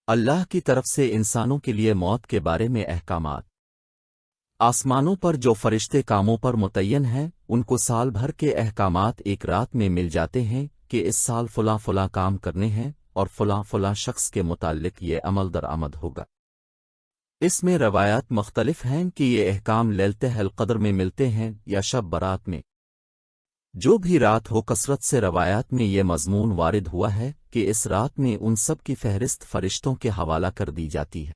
اللہ کی طرف سے انسانوں کے لیے موت کے بارے میں احکامات۔ آسمانوں پر جو فرشتے کاموں پر متعین ہیں ان کو سال بھر کے احکامات ایک رات میں مل جاتے ہیں کہ اس سال فلاں فلاں کام کرنے ہیں اور فلاں فلاں شخص کے متعلق یہ عمل درآمد ہوگا۔ اس میں روایات مختلف ہیں کہ یہ احکام لیلۃ القدر میں ملتے ہیں یا شب برات میں۔ جو بھی رات ہو، کثرت سے روایات میں یہ مضمون وارد ہوا ہے کہ اس رات میں ان سب کی فہرست فرشتوں کے حوالہ کر دی جاتی ہے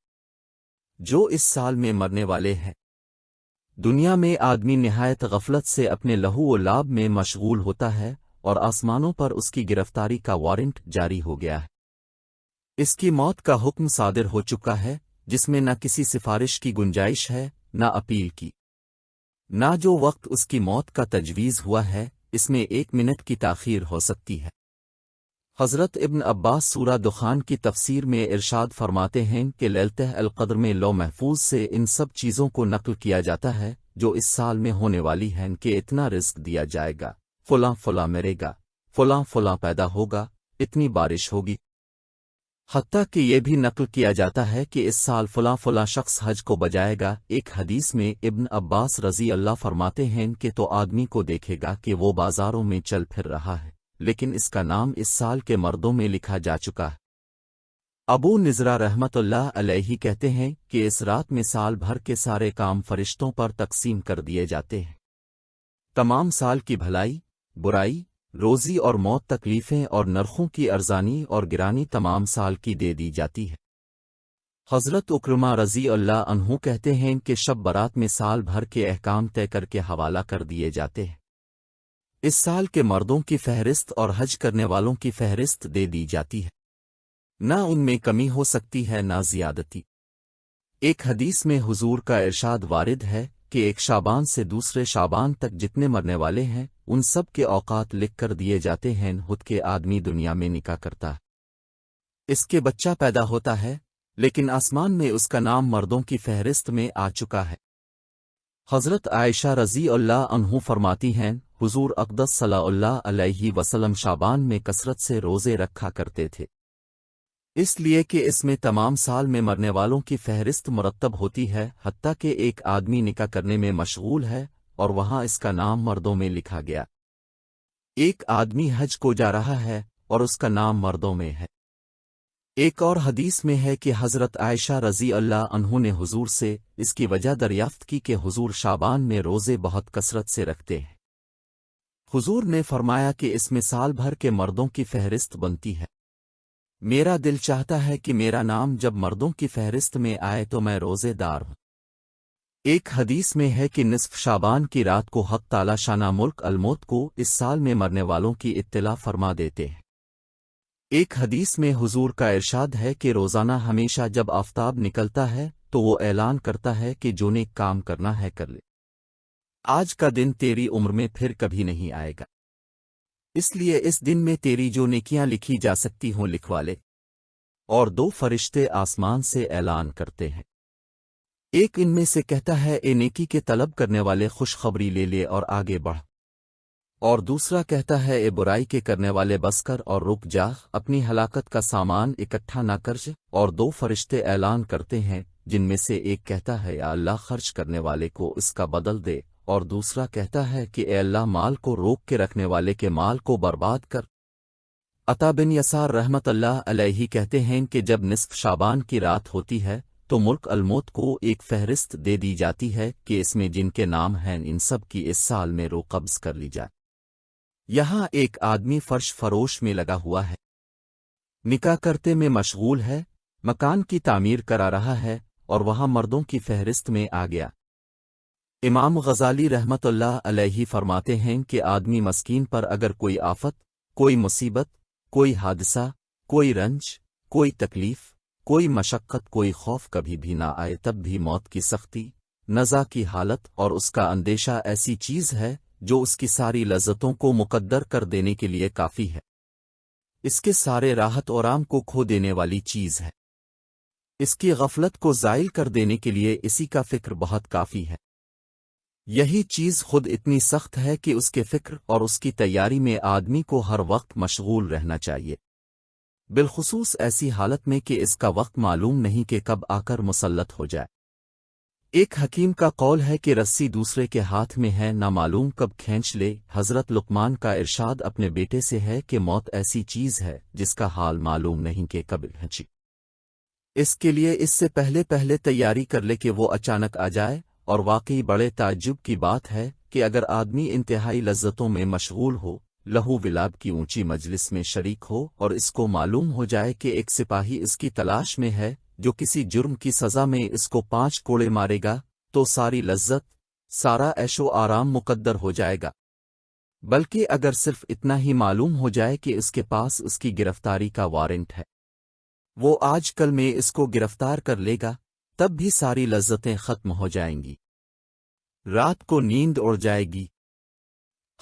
جو اس سال میں مرنے والے ہیں۔ دنیا میں آدمی نہایت غفلت سے اپنے لہو و لعب میں مشغول ہوتا ہے اور آسمانوں پر اس کی گرفتاری کا وارنٹ جاری ہو گیا ہے۔ اس کی موت کا حکم صادر ہو چکا ہے جس میں نہ کسی سفارش کی گنجائش ہے نہ اپیل کی، نہ جو وقت اس کی موت کا تجویز ہوا ہے اس میں 1 منٹ کی تاخیر ہو سکتی ہے۔ حضرت ابن عباس سورہ دخان کی تفسیر میں ارشاد فرماتے ہیں کہ لیلۃ القدر میں لوح محفوظ سے ان سب چیزوں کو نقل کیا جاتا ہے جو اس سال میں ہونے والی ہیں کہ اتنا رزق دیا جائے گا، فلاں فلاں مرے گا، فلاں فلاں پیدا ہوگا، اتنی بارش ہوگی۔ حتیٰ کہ یہ بھی نقل کیا جاتا ہے کہ اس سال فلاں فلاں شخص حج کو بجائے گا۔ ایک حدیث میں ابن عباس رضی اللہ فرماتے ہیں کہ تو آدمی کو دیکھے گا کہ وہ بازاروں میں چل پھر رہا ہے لیکن اس کا نام اس سال کے مردوں میں لکھا جا چکا ہے۔ ابو نضرہ رحمت اللہ علیہ کہتے ہیں کہ اس رات میں سال بھر کے سارے کام فرشتوں پر تقسیم کر دیے جاتے ہیں۔ تمام سال کی بھلائی، برائی، روزی اور موت، تکلیفیں اور نرخوں کی ارزانی اور گرانی تمام سال کی دے دی جاتی ہے۔ حضرت اکرمہ رضی اللہ عنہ کہتے ہیں کہ شب برات میں سال بھر کے احکام طے کر کے حوالہ کر دیے جاتے ہیں۔ اس سال کے مردوں کی فہرست اور حج کرنے والوں کی فہرست دے دی جاتی ہے، نہ ان میں کمی ہو سکتی ہے نہ زیادتی۔ ایک حدیث میں حضور کا ارشاد وارد ہے کہ ایک شعبان سے دوسرے شعبان تک جتنے مرنے والے ہیں ان سب کے اوقات لکھ کر دیے جاتے ہیں۔ خود کے آدمی دنیا میں نکاح کرتا ہے، اس کے بچہ پیدا ہوتا ہے، لیکن آسمان میں اس کا نام مردوں کی فہرست میں آ چکا ہے۔ حضرت عائشہ رضی اللہ عنہ فرماتی ہیں حضور اقدس صلی اللہ علیہ وسلم شعبان میں کثرت سے روزے رکھا کرتے تھے، اس لیے کہ اس میں تمام سال میں مرنے والوں کی فہرست مرتب ہوتی ہے۔ حتیٰ کہ ایک آدمی نکاح کرنے میں مشغول ہے اور وہاں اس کا نام مردوں میں لکھا گیا۔ ایک آدمی حج کو جا رہا ہے اور اس کا نام مردوں میں ہے۔ ایک اور حدیث میں ہے کہ حضرت عائشہ رضی اللہ عنہ نے حضور سے اس کی وجہ دریافت کی کہ حضور شعبان میں روزے بہت کثرت سے رکھتے ہیں۔ حضور نے فرمایا کہ اس میں سال بھر کے مردوں کی فہرست بنتی ہے۔ میرا دل چاہتا ہے کہ میرا نام جب مردوں کی فہرست میں آئے تو میں روزے دار ہوں۔ ایک حدیث میں ہے کہ نصف شعبان کی رات کو حق تعالی شانہ ملک الموت کو اس سال میں مرنے والوں کی اطلاع فرما دیتے ہیں۔ ایک حدیث میں حضور کا ارشاد ہے کہ روزانہ ہمیشہ جب آفتاب نکلتا ہے تو وہ اعلان کرتا ہے کہ جو نیک کام کرنا ہے کر لے، آج کا دن تیری عمر میں پھر کبھی نہیں آئے گا، اس لیے اس دن میں تیری جو نیکیاں لکھی جا سکتی ہوں لکھوا لے۔ اور 2 فرشتے آسمان سے اعلان کرتے ہیں، ایک ان میں سے کہتا ہے اے نیکی کے طلب کرنے والے خوشخبری لے لے اور آگے بڑھ، اور دوسرا کہتا ہے اے برائی کے کرنے والے بس کر اور رک جا، اپنی ہلاکت کا سامان اکٹھا نہ کرج۔ اور 2 فرشتے اعلان کرتے ہیں جن میں سے ایک کہتا ہے یا اللہ خرچ کرنے والے کو اس کا بدل دے، اور دوسرا کہتا ہے کہ اے اللہ مال کو روک کے رکھنے والے کے مال کو برباد کر۔ عطا بن یسار رحمت اللہ علیہ کہتے ہیں کہ جب نصف شعبان کی رات ہوتی ہے تو ملک الموت کو ایک فہرست دے دی جاتی ہے کہ اس میں جن کے نام ہیں ان سب کی اس سال میں روح قبض کر لی جائے۔ یہاں ایک آدمی فرش فروش میں لگا ہوا ہے، نکاح کرتے میں مشغول ہے، مکان کی تعمیر کرا رہا ہے اور وہاں مردوں کی فہرست میں آ گیا۔ امام غزالی رحمت اللہ علیہ فرماتے ہیں کہ آدمی مسکین پر اگر کوئی آفت، کوئی مصیبت، کوئی حادثہ، کوئی رنج، کوئی تکلیف، کوئی مشقت، کوئی خوف کبھی بھی نہ آئے تب بھی موت کی سختی، نزا کی حالت اور اس کا اندیشہ ایسی چیز ہے جو اس کی ساری لذتوں کو مقدر کر دینے کے لیے کافی ہے، اس کے سارے راحت و آرام کو کھو دینے والی چیز ہے، اس کی غفلت کو زائل کر دینے کے لیے اسی کا فکر بہت کافی ہے۔ یہی چیز خود اتنی سخت ہے کہ اس کے فکر اور اس کی تیاری میں آدمی کو ہر وقت مشغول رہنا چاہیے۔ بالخصوص ایسی حالت میں کہ اس کا وقت معلوم نہیں کہ کب آ کر مسلط ہو جائے۔ ایک حکیم کا قول ہے کہ رسی دوسرے کے ہاتھ میں ہے، نہ معلوم کب کھینچ لے۔ حضرت لقمان کا ارشاد اپنے بیٹے سے ہے کہ موت ایسی چیز ہے جس کا حال معلوم نہیں کہ کب کھینچی، اس کے لیے اس سے پہلے تیاری کر لے کہ وہ اچانک آ جائے۔ اور واقعی بڑے تعجب کی بات ہے کہ اگر آدمی انتہائی لذتوں میں مشغول ہو، لہو ولاب کی اونچی مجلس میں شریک ہو، اور اس کو معلوم ہو جائے کہ ایک سپاہی اس کی تلاش میں ہے جو کسی جرم کی سزا میں اس کو 5 کوڑے مارے گا، تو ساری لذت، سارا عیش و آرام مقدر ہو جائے گا۔ بلکہ اگر صرف اتنا ہی معلوم ہو جائے کہ اس کے پاس اس کی گرفتاری کا وارنٹ ہے، وہ آج کل میں اس کو گرفتار کر لے گا، تب بھی ساری لذتیں ختم ہو جائیں گی، رات کو نیند اڑ جائے گی۔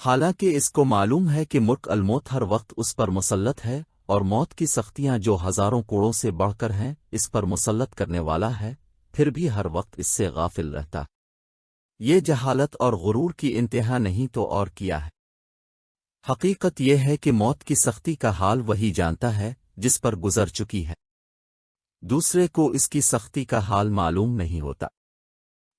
حالانکہ اس کو معلوم ہے کہ ملک الموت ہر وقت اس پر مسلط ہے، اور موت کی سختیاں جو ہزاروں کوڑوں سے بڑھ کر ہیں اس پر مسلط کرنے والا ہے، پھر بھی ہر وقت اس سے غافل رہتا۔ یہ جہالت اور غرور کی انتہا نہیں تو اور کیا ہے۔ حقیقت یہ ہے کہ موت کی سختی کا حال وہی جانتا ہے جس پر گزر چکی ہے، دوسرے کو اس کی سختی کا حال معلوم نہیں ہوتا۔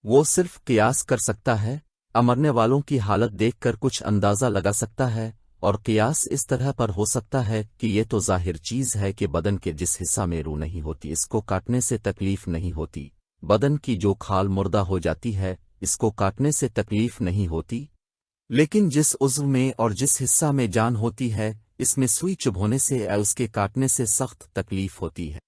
وہ صرف قیاس کر سکتا ہے، مرنے والوں کی حالت دیکھ کر کچھ اندازہ لگا سکتا ہے، اور قیاس اس طرح پر ہو سکتا ہے کہ یہ تو ظاہر چیز ہے کہ بدن کے جس حصہ میں روح نہیں ہوتی اس کو کاٹنے سے تکلیف نہیں ہوتی، بدن کی جو کھال مردہ ہو جاتی ہے اس کو کاٹنے سے تکلیف نہیں ہوتی، لیکن جس عضو میں اور جس حصہ میں جان ہوتی ہے اس میں سوئی چبھونے سے یا اس کے کاٹنے سے سخت تکلیف ہوتی ہے۔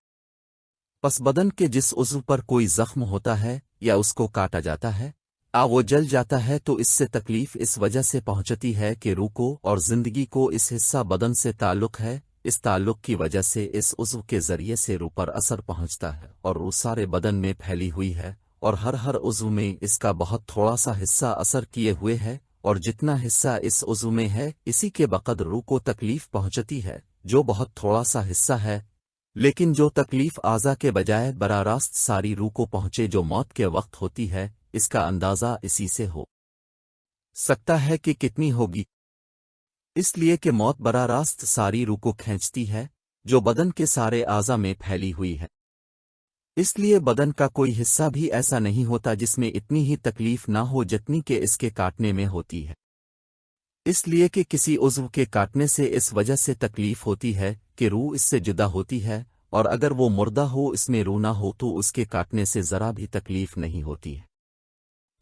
پس بدن کے جس عضو پر کوئی زخم ہوتا ہے یا اس کو کاٹا جاتا ہے، وہ جل جاتا ہے، تو اس سے تکلیف اس وجہ سے پہنچتی ہے کہ روح کو اور زندگی کو اس حصہ بدن سے تعلق ہے، اس تعلق کی وجہ سے اس عضو کے ذریعے سے روح پر اثر پہنچتا ہے، اور روح سارے بدن میں پھیلی ہوئی ہے، اور ہر عضو میں اس کا بہت تھوڑا سا حصہ اثر کیے ہوئے ہے، اور جتنا حصہ اس عضو میں ہے اسی کے بقدر روح کو تکلیف پہنچتی ہے، جو بہت تھوڑا سا حصہ ہے، لیکن جو تکلیف اعضا کے بجائے براہ راست ساری روح کو پہنچے جو موت کے وقت ہوتی ہے، اس کا اندازہ اسی سے ہو سکتا ہے کہ کتنی ہوگی۔ اس لیے کہ موت براہ راست ساری روح کو کھینچتی ہے جو بدن کے سارے اعضا میں پھیلی ہوئی ہے۔ اس لیے بدن کا کوئی حصہ بھی ایسا نہیں ہوتا جس میں اتنی ہی تکلیف نہ ہو جتنی کہ اس کے کاٹنے میں ہوتی ہے۔ اس لیے کہ کسی عضو کے کاٹنے سے اس وجہ سے تکلیف ہوتی ہے کہ روح اس سے جدا ہوتی ہے، اور اگر وہ مردہ ہو اس میں روح نہ ہو تو اس کے کاٹنے سے ذرا بھی تکلیف نہیں ہوتی ہے۔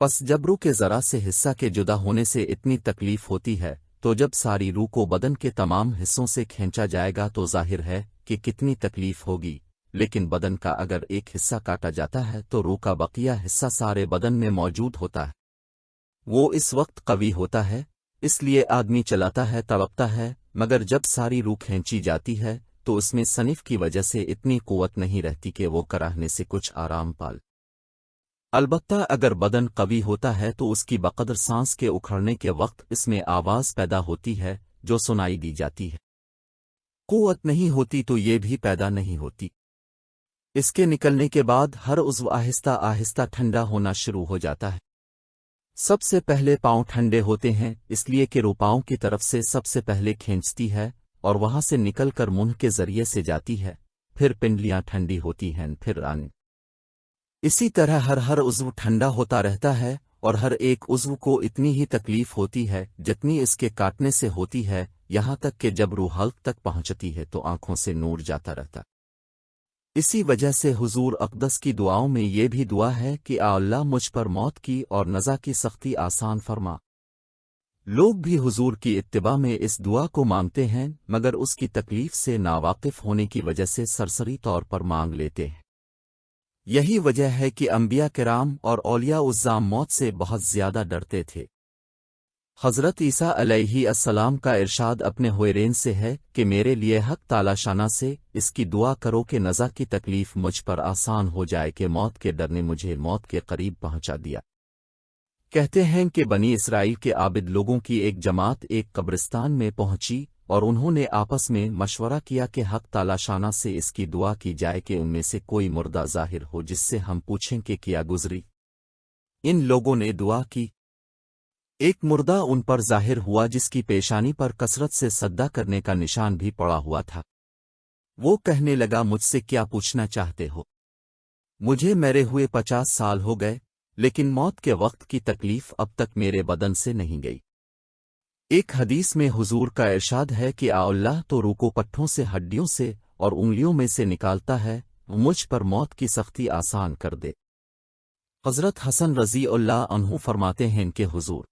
پس جب روح کے ذرا سے حصہ کے جدا ہونے سے اتنی تکلیف ہوتی ہے، تو جب ساری روح کو بدن کے تمام حصوں سے کھینچا جائے گا تو ظاہر ہے کہ کتنی تکلیف ہوگی، لیکن بدن کا اگر ایک حصہ کاٹا جاتا ہے تو روح کا بقیہ حصہ سارے بدن میں موجود ہوتا ہے، وہ اس وقت قوی ہوتا ہے، اس لیے آدمی چلاتا ہے، تڑپتا ہے، مگر جب ساری روح کھینچی جاتی ہے تو اس میں صنف کی وجہ سے اتنی قوت نہیں رہتی کہ وہ کراہنے سے کچھ آرام پال۔ البتہ اگر بدن قوی ہوتا ہے تو اس کی بقدر سانس کے اکھڑنے کے وقت اس میں آواز پیدا ہوتی ہے جو سنائی دی جاتی ہے، قوت نہیں ہوتی تو یہ بھی پیدا نہیں ہوتی۔ اس کے نکلنے کے بعد ہر عضو آہستہ آہستہ ٹھنڈا ہونا شروع ہو جاتا ہے۔ سب سے پہلے پاؤں ٹھنڈے ہوتے ہیں، اس لیے کہ روح پاؤں کی طرف سے سب سے پہلے کھینچتی ہے اور وہاں سے نکل کر منہ کے ذریعے سے جاتی ہے، پھر پنڈلیاں ٹھنڈی ہوتی ہیں، پھر ران۔ اسی طرح ہر عضو ٹھنڈا ہوتا رہتا ہے، اور ہر ایک عضو کو اتنی ہی تکلیف ہوتی ہے جتنی اس کے کاٹنے سے ہوتی ہے، یہاں تک کہ جب روح حلق تک پہنچتی ہے تو آنکھوں سے نور جاتا رہتا۔ اسی وجہ سے حضور اقدس کی دعاؤں میں یہ بھی دعا ہے کہ اللہ مجھ پر موت کی اور نزا کی سختی آسان فرما۔ لوگ بھی حضور کی اتباع میں اس دعا کو مانگتے ہیں، مگر اس کی تکلیف سے ناواقف ہونے کی وجہ سے سرسری طور پر مانگ لیتے ہیں۔ یہی وجہ ہے کہ انبیاء کرام اور اولیاء الزام موت سے بہت زیادہ ڈرتے تھے۔ حضرت عیسیٰ علیہ السلام کا ارشاد اپنے حویرین سے ہے کہ میرے لیے حق تعالی شانہ سے اس کی دعا کرو کہ نزا کی تکلیف مجھ پر آسان ہو جائے، کہ موت کے ڈر نے مجھے موت کے قریب پہنچا دیا۔ کہتے ہیں کہ بنی اسرائیل کے عابد لوگوں کی ایک جماعت ایک قبرستان میں پہنچی اور انہوں نے آپس میں مشورہ کیا کہ حق تعالی شانہ سے اس کی دعا کی جائے کہ ان میں سے کوئی مردہ ظاہر ہو جس سے ہم پوچھیں کہ کیا گزری۔ ان لوگوں نے دعا کی، ایک مردہ ان پر ظاہر ہوا جس کی پیشانی پر کثرت سے سجدہ کرنے کا نشان بھی پڑا ہوا تھا۔ وہ کہنے لگا مجھ سے کیا پوچھنا چاہتے ہو؟ مجھے مرے ہوئے 50 سال ہو گئے، لیکن موت کے وقت کی تکلیف اب تک میرے بدن سے نہیں گئی۔ ایک حدیث میں حضور کا ارشاد ہے کہ اللہ تو روح کو پٹھوں سے، ہڈیوں سے اور انگلیوں میں سے نکالتا ہے، مجھ پر موت کی سختی آسان کر دے۔ حضرت حسن رضی اللہ عنہ فرماتے ہیں کہ حضور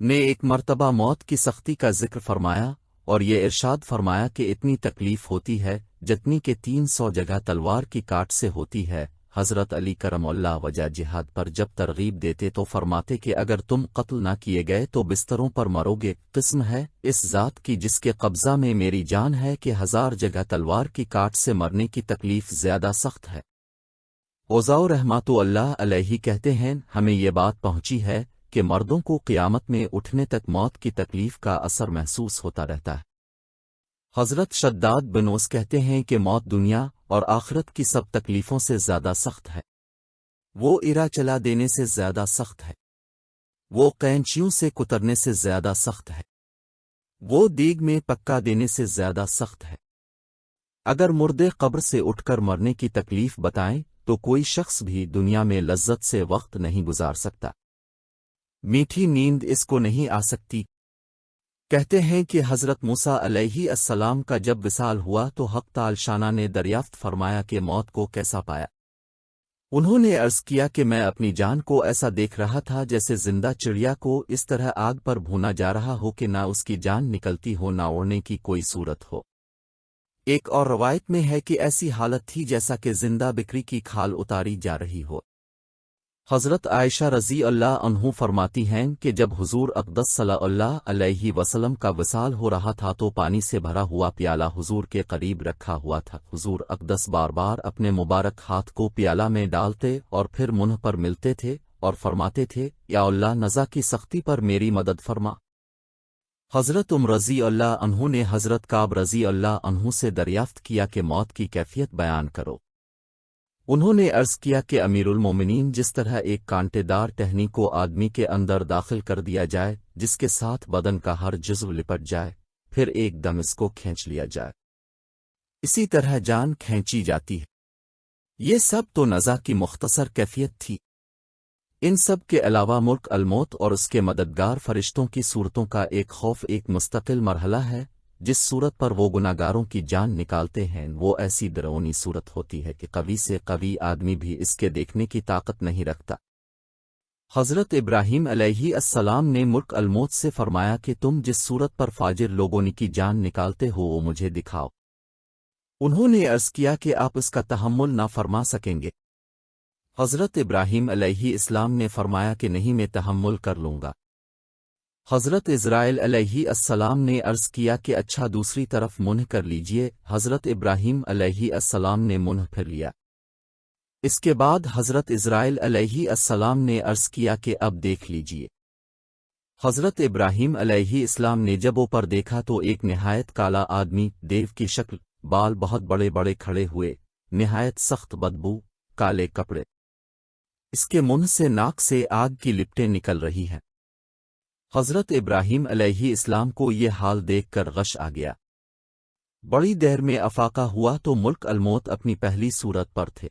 نے ایک مرتبہ موت کی سختی کا ذکر فرمایا اور یہ ارشاد فرمایا کہ اتنی تکلیف ہوتی ہے جتنی کہ 300 جگہ تلوار کی کاٹ سے ہوتی ہے۔ حضرت علی کرم اللہ وجہ جہاد پر جب ترغیب دیتے تو فرماتے کہ اگر تم قتل نہ کیے گئے تو بستروں پر مرو گے، قسم ہے اس ذات کی جس کے قبضہ میں میری جان ہے کہ 1000 جگہ تلوار کی کاٹ سے مرنے کی تکلیف زیادہ سخت ہے۔ اوزاء رحمۃ اللہ علیہ کہتے ہیں ہمیں یہ بات پہنچی ہے کہ مردوں کو قیامت میں اٹھنے تک موت کی تکلیف کا اثر محسوس ہوتا رہتا ہے۔ حضرت شداد بن اوس کہتے ہیں کہ موت دنیا اور آخرت کی سب تکلیفوں سے زیادہ سخت ہے، وہ ایرا چلا دینے سے زیادہ سخت ہے، وہ قینچیوں سے کترنے سے زیادہ سخت ہے، وہ دیگ میں پکا دینے سے زیادہ سخت ہے۔ اگر مردے قبر سے اٹھ کر مرنے کی تکلیف بتائیں تو کوئی شخص بھی دنیا میں لذت سے وقت نہیں گزار سکتا، میٹھی نیند اس کو نہیں آ سکتی۔ کہتے ہیں کہ حضرت موسیٰ علیہ السلام کا جب وصال ہوا تو حق تعالی شانہ نے دریافت فرمایا کہ موت کو کیسا پایا؟ انہوں نے عرض کیا کہ میں اپنی جان کو ایسا دیکھ رہا تھا جیسے زندہ چڑیا کو اس طرح آگ پر بھونا جا رہا ہو کہ نہ اس کی جان نکلتی ہو، نہ اڑنے کی کوئی صورت ہو۔ ایک اور روایت میں ہے کہ ایسی حالت تھی جیسا کہ زندہ بکری کی کھال اتاری جا رہی ہو۔ حضرت عائشہ رضی اللہ عنہ فرماتی ہیں کہ جب حضور اقدس صلی اللہ علیہ وسلم کا وصال ہو رہا تھا تو پانی سے بھرا ہوا پیالہ حضور کے قریب رکھا ہوا تھا۔ حضور اقدس بار بار اپنے مبارک ہاتھ کو پیالہ میں ڈالتے اور پھر منہ پر ملتے تھے اور فرماتے تھے یا اللہ نزا کی سختی پر میری مدد فرما۔ حضرت رضی اللہ عنہ نے حضرت کعب رضی اللہ عنہ سے دریافت کیا کہ موت کی کیفیت بیان کرو۔ انہوں نے عرض کیا کہ امیر المومنین جس طرح ایک کانٹے دار ٹہنی کو آدمی کے اندر داخل کر دیا جائے جس کے ساتھ بدن کا ہر جزو لپٹ جائے پھر ایک دم اس کو کھینچ لیا جائے، اسی طرح جان کھینچی جاتی ہے۔ یہ سب تو نزا کی مختصر کیفیت تھی۔ ان سب کے علاوہ ملک الموت اور اس کے مددگار فرشتوں کی صورتوں کا ایک خوف ایک مستقل مرحلہ ہے۔ جس صورت پر وہ گناہگاروں کی جان نکالتے ہیں وہ ایسی ڈراؤنی صورت ہوتی ہے کہ قوی سے قوی آدمی بھی اس کے دیکھنے کی طاقت نہیں رکھتا۔ حضرت ابراہیم علیہ السلام نے ملک الموت سے فرمایا کہ تم جس صورت پر فاجر لوگوں کی جان نکالتے ہو وہ مجھے دکھاؤ۔ انہوں نے عرض کیا کہ آپ اس کا تحمل نہ فرما سکیں گے۔ حضرت ابراہیم علیہ السلام نے فرمایا کہ نہیں، میں تحمل کر لوں گا۔ حضرت اسرائیل علیہ السلام نے عرض کیا کہ اچھا دوسری طرف منہ کر لیجئے۔ حضرت ابراہیم علیہ السلام نے منہ پھر لیا۔ اس کے بعد حضرت اسرائیل علیہ السلام نے عرض کیا کہ اب دیکھ لیجئے۔ حضرت ابراہیم علیہ السلام نے جب اوپر دیکھا تو ایک نہایت کالا آدمی دیو کی شکل، بال بہت بڑے بڑے کھڑے ہوئے، نہایت سخت بدبو، کالے کپڑے، اس کے منہ سے ناک سے آگ کی لپٹیں نکل رہی ہیں۔ حضرت ابراہیم علیہ السلام کو یہ حال دیکھ کر غش آ گیا۔ بڑی دیر میں افاقہ ہوا تو ملک الموت اپنی پہلی صورت پر تھے۔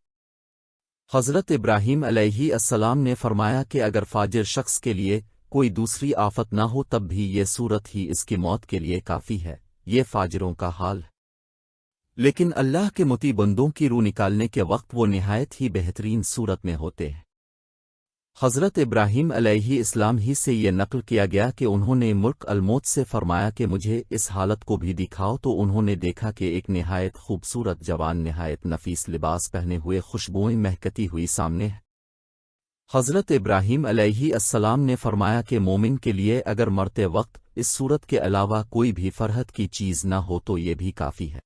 حضرت ابراہیم علیہ السلام نے فرمایا کہ اگر فاجر شخص کے لیے کوئی دوسری آفت نہ ہو تب بھی یہ صورت ہی اس کی موت کے لیے کافی ہے۔ یہ فاجروں کا حال ہے، لیکن اللہ کے مطیع بندوں کی روح نکالنے کے وقت وہ نہایت ہی بہترین صورت میں ہوتے ہیں۔ حضرت ابراہیم علیہ السلام ہی سے یہ نقل کیا گیا کہ انہوں نے ملک الموت سے فرمایا کہ مجھے اس حالت کو بھی دکھاؤ، تو انہوں نے دیکھا کہ ایک نہایت خوبصورت جوان نہایت نفیس لباس پہنے ہوئے خوشبوئیں مہکتی ہوئی سامنے ہے۔ حضرت ابراہیم علیہ السلام نے فرمایا کہ مومن کے لیے اگر مرتے وقت اس صورت کے علاوہ کوئی بھی فرحت کی چیز نہ ہو تو یہ بھی کافی ہے۔